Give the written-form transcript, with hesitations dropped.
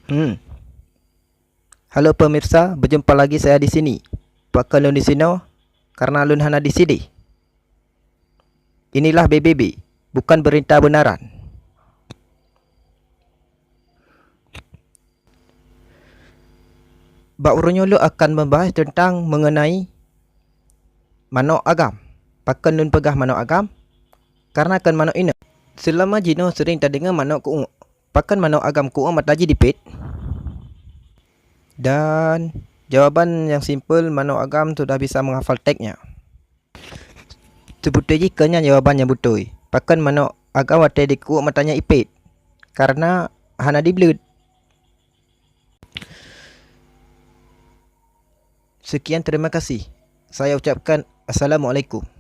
Hmm. Halo pemirsa, berjumpa lagi saya di sini. Pakai lun di sini karena lun hana di sini. Inilah BBB, bukan berita benaran. Bak Urunyo akan membahas tentang mengenai manok agam. Pakai lun pegah manok agam karena kan manok ini. Selama jino sering terdengar manok kuung. Pakai manok agam kuung mataji dipit. Dan jawaban yang simple, manok agam sudah bisa menghafal tagnya. Sebetulnya kanya jawabannya betul. Pakan manok agam wate dikuuk matanya ipit. Karena hana diblut. Sekian, terima kasih. Saya ucapkan Assalamualaikum.